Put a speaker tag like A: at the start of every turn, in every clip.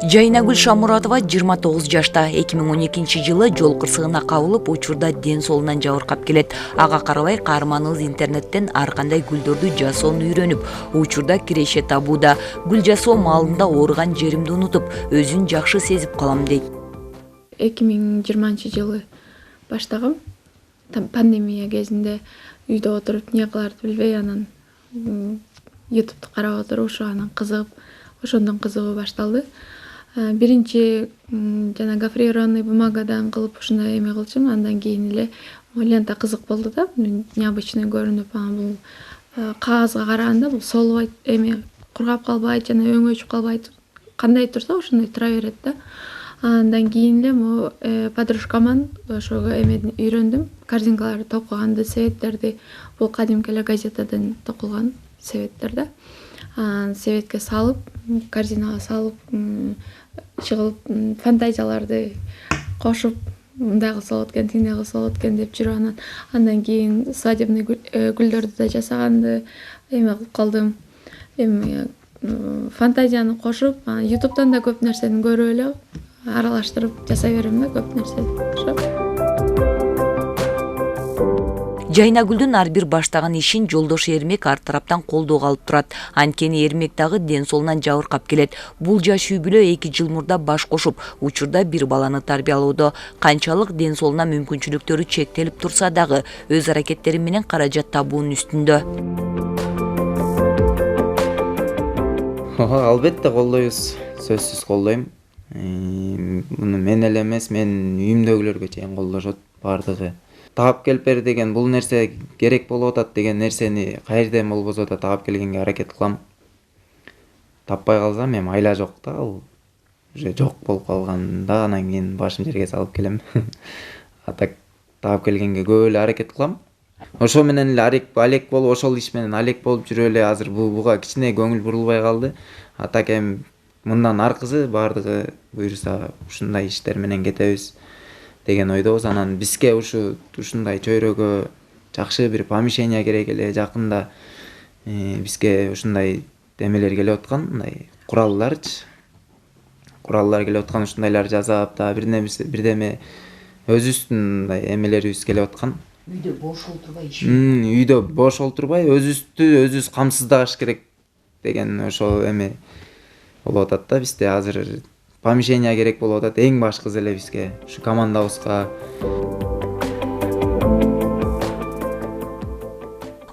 A: Жайнагүл Шамуратова 29 жашта 2012-жылы жол кырсыгына кабылып, учурда ден соолунан жабыркап келет. Ага карабай каарманыбыз интернеттен ар кандай гүлдөрдү жасоону үйрөнүп, учурда киреше табууда. Гүл жасоо маалында ооруган жеримди унутуп, өзүн жакшы сезип калам дейт.
B: 2020-жылы баштагам. Пандемия кезинде үйдө отуруп эмне кыларды билбей, анан YouTube'ду карап отуруп, анан кызыгып, ошондон кызыгуу башталды. Биринчи жана гофрированный бумагадан кылып ушундай эме кылчумун, андан кийин эле лента кызык болду да, необычный көрүнүп, бул кагазга караганда бул солбойт, эме кургап калбайт жана өңү өчүп калбайт. Кандай турса ошондой тура берет да. Андан кийин эле подружкаман ошого эмеден үйрөндүм. Корзинкаларды токуганды, себеттерди, бул кадимки эле газетадан токулган себеттер да. Себетке салып, корзинага салып, чыгылып, фантазияларды кошуп, мындай кылса болот экен, тиндей кылса болот экен деп жүрүп, андан кийин свадебный гүлдөрдү да жасаганды эме кылып калдым. Эми фантазияны кошуп, YouTube'дан да көп нерсени көрүп эле аралаштырып жасай берем да, көп нерсе.
A: Жайнагүлдүн ар бир баштаган ишин жолдошу Эрмек ар тараптан колдоого алып турат. Анткени Эрмек дагы ден соолунан жабыркап келет. Бул жаш үй бүлө 2 жыл мурда баш кошуп, учурда бир баланы тарбиялоодо. Канчалык ден соолуна мүмкүнчүлүктөрү чектелип турса дагы өз аракеттери менен каражат табуунун үстүндө.
C: Албетте колдойбуз, сөзсүз колдойм. Муну мен эле эмес, менин үйүмдөгүлөргө чейин колдошот бардыгы. Таап келип бер деген, бул нерсе керек болуп атат деген нерсени кайерден болбосо да таап келгенге аракет кылам. Таппай калсам эми айла жок да, ал уже жок болуп калганда анан кийин башым жерге салып келем. Атак таап келгенге көп эле аракет кылам. Ошо менен эле алек болуп, ошол иш менен алек болуп жүрүп эле азыр буга кичине көңүл бурулбай калды. Атак эми мындан аркысы бардыгы буюрса ушундай иштер менен кетебиз деген ойдобуз. Анан бизге ушундай чөйрөгө жакшы бир помещение керек эле. Жакында бизге ушундай эмелер келип аткан, мындай кураллар келип аткан, ушундайлар жасап да бирдеме өзүбүздүн мындай эмелерибиз келип аткан.
A: Үйдө бош олтурбай
C: Үйдө бош олтурбай өзүбүз камсыздагыш керек деген ошо эме болуп атат да. Бизде азыр помещение керек болуп атат, эң башкысы эле бизге, ушу командабызга.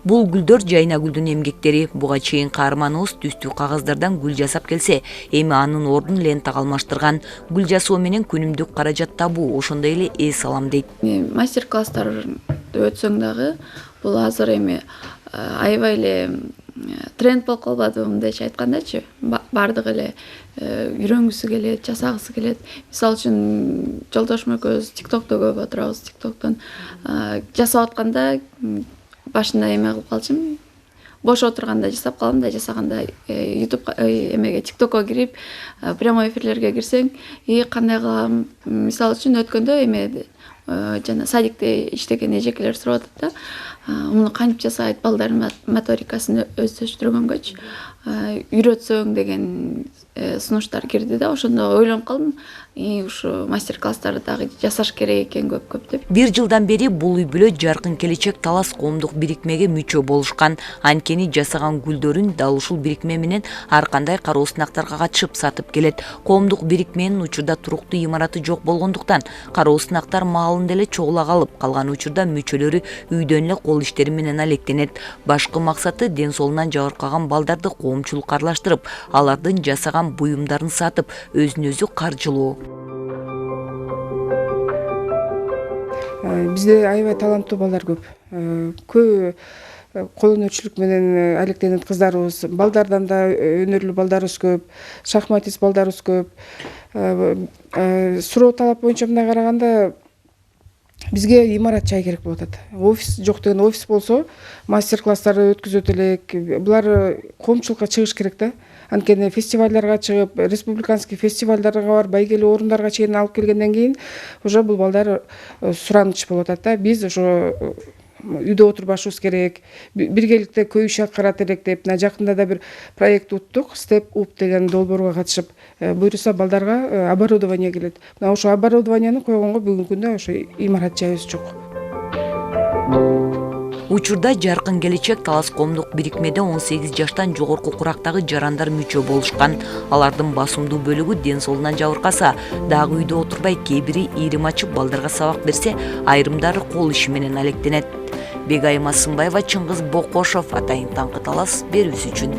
A: Бул гүлдөр Жайнагүлдүн эмгектери. Буга чейин каарманыбыз түстүү кагаздардан гүл жасап келсе, эми анын ордун лентага алмаштырган. Гүл жасоо менен күнүмдүк каражат табуу ошондой эле эс алам дейт.
B: Мастер-класстар өтсөң дагы, бул азыр эми аябай эле тренд болуп калбады, мындайча айткандачы. Бардыгы эле үйрөнгүсү келет, жасагысы келет. Мисалы үчүн жолдошум экөөбүз TikTok'то көп отурабыз. TikTok'тон жасап атканда башында эме кылып калчумун. Бош отурганда жасап калам да, жасаганда YouTube эмеге TikTok'ко кирип, прямой эфирлерге кирсең, кандай кылам? Мисалы үчүн өткөндө эме жана садикте иштеген эжекелер сурап атат да. Муну кантип жасайт, балдардын моторикасын өздөштүргөнгөчү үйрөтсөң деген сунуштар кирди да. Ошондо ойлонуп калдым, ушу мастер-класстарды дагы жасаш керек экен көп деп.
A: 1 жылдан бери бул үй бүлө Жаркын келечек Талас коомдук бирикмеге мүчө болушкан. Анткени жасаган гүлдөрүн дал ушул бирикме менен ар кандай кароо сынактарга катышып сатып келет. Коомдук бирикменин учурда туруктуу имараты жок болгондуктан кароо сынактар маалында эле чогула калып калган учурда мүчөлөрү үйдөн эле кол иштери менен алектенет. Башкы максаты ден соолунан жабыркаган балдарды коомчулукка аралаштырып, алардын жасаган буюмдарын сатып, өзүн өзү каржылоо.
D: Бизде аябай таланттуу балдар көп. Көп колөнөрчүлүк менен алектенет кыздарыбыз, балдардан да өнөрлүү балдарыбыз көп, шахматист балдарыбыз көп. Суроо талап боюнча мындай караганда бизге имарат жай керек болуп атат. Офис жок деген, офис болсо мастер-класстарды өткөзөт элек. Булар коомчулукка чыгыш керек да. Анткени фестивалдарга чыгып, республиканский фестивалдарга бар, байгелүү орундарга чейин алып келгенден кийин уже бул балдар сураныч болуп атат да. Биз ошо үйдө отурбашыбыз керек, биргеликте көй иш аткарат элек деп, мына жакында да бир проект уттук, степ уп деген долбоорго катышып, буюрса балдарга оборудование келет. Мына ошо оборудованияны койгонго бүгүнкү күндө ошо имарат жайыбыз жок.
A: Учурда Жаркын келечек Талас коомдук бирикмеде 18 жаштан жогорку курактагы жарандар мүчө болушкан. Алардын басымдуу бөлүгү ден соолугунан жабыркаса, дагы үйдө отурбай кээ бири ийрим ачып балдарга сабак берсе, айрымдары кол иши менен алектенет. Бегайым Асымбаева, Чыңгыз Бокошов, Атайын Таңкы Талас берүүсү үчүн.